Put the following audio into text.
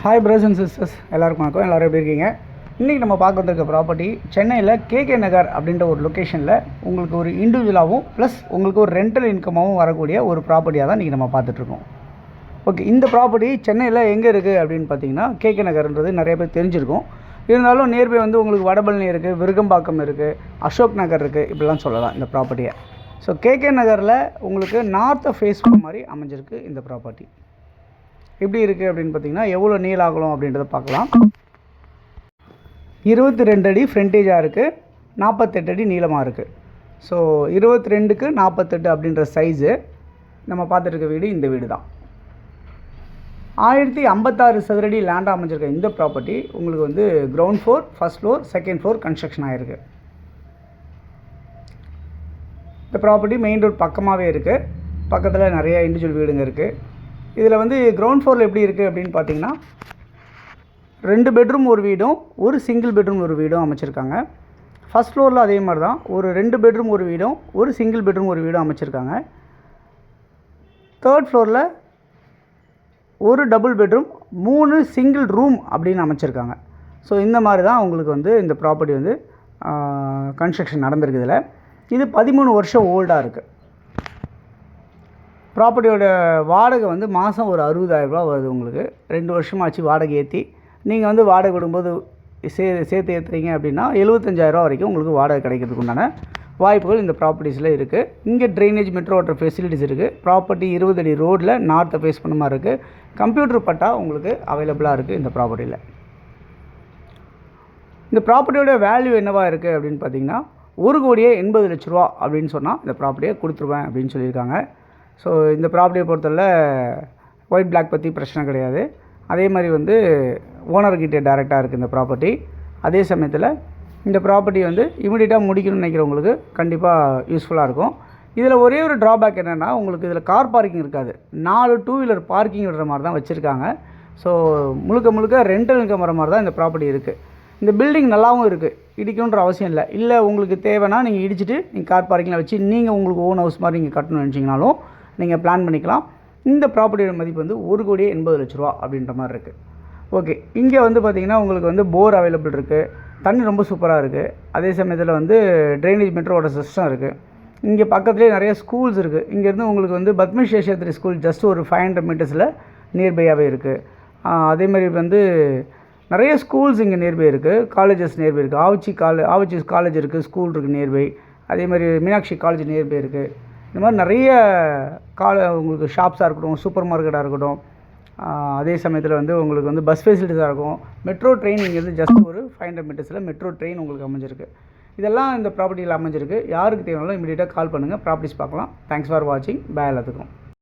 Hi brothers and sisters, எல்லாருக்கும் வணக்கம். எல்லோரும் எப்படி இருக்கீங்க? இன்றைக்கி நம்ம பார்க்க வந்திருக்க ப்ராப்பர்ட்டி சென்னையில் கேகே நகர் அப்படின்ற ஒரு லொக்கேஷனில் உங்களுக்கு ஒரு இண்டிவிஜுவலாகவும் ப்ளஸ் உங்களுக்கு ஒரு ரெண்டல் இன்கமாகவும் வரக்கூடிய ஒரு ப்ராப்பர்ட்டியாக தான் இன்றைக்கி நம்ம பார்த்துட்ருக்கோம். ஓகே, இந்த ப்ராப்பர்ட்டி சென்னையில் எங்கே இருக்குது அப்படின்னு பார்த்தீங்கன்னா கேகே நகர்ன்றது நிறைய பேர் தெரிஞ்சிருக்கும். இருந்தாலும் நியர்பை வந்து உங்களுக்கு வடபழனி இருக்குது, விருகம்பாக்கம் இருக்குது, அசோக் நகர் இருக்குது, இப்படிலாம் சொல்லலாம் இந்த ப்ராப்பர்ட்டியை. ஸோ கேகே நகரில் உங்களுக்கு நார்த்தை ஃபேஸ் பண்ண மாதிரி அமைஞ்சிருக்கு இந்த ப்ராப்பர்ட்டி. எப்படி இருக்குது அப்படின்னு பார்த்தீங்கன்னா எவ்வளோ நீளம் ஆகலாம் அப்படின்றத பார்க்கலாம். 22 அடி ஃப்ரண்டேஜாக இருக்குது, 48 அடி நீளமாக இருக்குது. ஸோ 22க்கு 48 அப்படின்ற சைஸு நம்ம பார்த்துட்டு இருக்க வீடு இந்த வீடு தான். 1056 சதுரடி லேண்டாக அமைஞ்சிருக்க இந்த ப்ராப்பர்ட்டி உங்களுக்கு வந்து ground floor, first floor, second floor construction ஆகிருக்கு. இந்த ப்ராப்பர்ட்டி மெயின் ரோட் பக்கமாகவே இருக்குது. பக்கத்தில் நிறைய இண்டிவிஜுவல் வீடுங்க இருக்குது. இதில் வந்து கிரவுண்ட் ஃப்ளோரில் எப்படி இருக்குது அப்படின்னு பார்த்தீங்கன்னா 2 பெட்ரூம் ஒரு வீடும் ஒரு சிங்கிள் பெட்ரூம் ஒரு வீடும் அமைச்சிருக்காங்க. ஃபஸ்ட் ஃப்ளோரில் அதே மாதிரி தான் ஒரு 2 பெட்ரூம் ஒரு வீடும் ஒரு சிங்கிள் பெட்ரூம் ஒரு வீடும் அமைச்சிருக்காங்க. தேர்ட் ஃப்ளோரில் ஒரு டபுள் பெட்ரூம் 3 சிங்கிள் ரூம் அப்படின்னு அமைச்சிருக்காங்க. ஸோ இந்த மாதிரி தான் உங்களுக்கு வந்து இந்த ப்ராப்பர்ட்டி வந்து கன்ஸ்ட்ரக்ஷன் நடந்திருக்கு. இதில் இது 13 வருஷம் ஓல்டாக இருக்குது. ப்ராப்பர்ட்டியோட வாடகை வந்து மாதம் ஒரு 60,000 ரூபா வருது. உங்களுக்கு 2 வருஷமாச்சு வாடகை ஏற்றி நீங்கள் வந்து வாடகை விடும்போது சேர்த்து ஏற்றுறீங்க அப்படின்னா 75,000 ரூபா வரைக்கும் உங்களுக்கு வாடகை கிடைக்கிறதுக்கு உண்டான வாய்ப்புகள் இந்த ப்ராப்பர்ட்டிஸில் இருக்குது. இங்கே ட்ரைனேஜ், மெட்ரோ வாட்டர் ஃபெசிலிட்டிஸ் இருக்குது. ப்ராப்பர்ட்டி 20 அடி ரோடில் நார்த்தை ஃபேஸ் பண்ண மாதிரி இருக்குது. கம்ப்யூட்டர் பட்டா உங்களுக்கு அவைலபிளாக இருக்குது இந்த ப்ராப்பர்ட்டியில். இந்த ப்ராப்பர்ட்டியோட வேல்யூ என்னவாக இருக்குது அப்படின்னு பார்த்தீங்கன்னா 1,80,00,000 அப்படின்னு சொன்னால் இந்த ப்ராப்பர்ட்டியை கொடுத்துருவேன் அப்படின்னு சொல்லியிருக்காங்க. ஸோ இந்த ப்ராப்பர்ட்டியை பொறுத்தவரை ஒயிட் பிளாக் பற்றி பிரச்சனை கிடையாது. அதே மாதிரி வந்து ஓனர்கிட்ட டேரெக்டாக இருக்குது இந்த ப்ராப்பர்ட்டி. அதே சமயத்தில் இந்த ப்ராப்பர்ட்டி வந்து இமீடியட்டாக முடிக்கணும்னு நினைக்கிறவங்களுக்கு கண்டிப்பாக யூஸ்ஃபுல்லாக இருக்கும். இதில் ஒரே ஒரு ட்ராபேக் என்னென்னா உங்களுக்கு இதில் கார் பார்க்கிங் இருக்காது. 4 டூ வீலர் பார்க்கிங் விடுற மாதிரி தான் வச்சுருக்காங்க. ஸோ முழுக்க ரெண்டல் இன்கம் வர மாதிரி தான் இந்த ப்ராப்பர்ட்டி இருக்குது. இந்த பில்டிங் நல்லாவும் இருக்குது, இடிக்கணுன்ற அவசியம் இல்லை. உங்களுக்கு தேவைன்னா நீங்கள் இடிச்சிட்டு நீங்கள் கார் பார்க்கிங்கில் வச்சு நீங்கள் உங்களுக்கு ஓன் ஹவுஸ் மாதிரி நீங்கள் கட்டணும்னு நினச்சிங்கனாலும் நீங்கள் பிளான் பண்ணிக்கலாம். இந்த ப்ராப்பர்ட்டியோட மதிப்பு வந்து 1,80,00,000 அப்படின்ற மாதிரி இருக்குது. ஓகே, இங்கே வந்து பார்த்திங்கன்னா உங்களுக்கு வந்து போர் அவைலபிள் இருக்குது. தண்ணி ரொம்ப சூப்பராக இருக்குது. அதே சமயத்தில் வந்து ட்ரைனேஜ், மெட்ரோ வாட்டர் சிஸ்டம் இருக்குது. இங்கே பக்கத்துலேயே நிறைய ஸ்கூல்ஸ் இருக்குது. இங்கேருந்து உங்களுக்கு வந்து பத்ம சேஷாத்ரி ஸ்கூல் ஜஸ்ட் ஒரு 500 மீட்டர்ஸில் நியர்பையாகவே இருக்குது. அதேமாதிரி வந்து நிறைய ஸ்கூல்ஸ் இங்கே நியர்பை இருக்குது. காலேஜஸ் நியர்பை இருக்குது. ஆவச்சி காலேஜ் இருக்குது, ஸ்கூல் இருக்குது நியர்பை. அதேமாதிரி மீனாட்சி காலேஜ் நியர்பை இருக்குது. இந்த மாதிரி நிறைய உங்களுக்கு ஷாப்ஸாக இருக்கட்டும், சூப்பர் மார்க்கெட்டாக இருக்கட்டும், அதே சமயத்தில் வந்து உங்களுக்கு வந்து பஸ் ஃபெசிலிட்டிஸாக இருக்கும். மெட்ரோ ட்ரெயின் இங்கேருந்து ஜஸ்ட் ஒரு 500 மீட்டர்ஸில் மெட்ரோ ட்ரெயின் உங்களுக்கு அமைஞ்சிருக்கு. இதெல்லாம் இந்த ப்ராப்பர்ட்டியில் அமைஞ்சிருக்கு. யாருக்கு தேவைனாலும் இமீடியட்டாக கால் பண்ணுங்கள், ப்ராப்பர்ட்டிஸ் பார்க்கலாம். தேங்க்ஸ் ஃபார் வாட்சிங். பாய் எல்லாத்துக்கும்.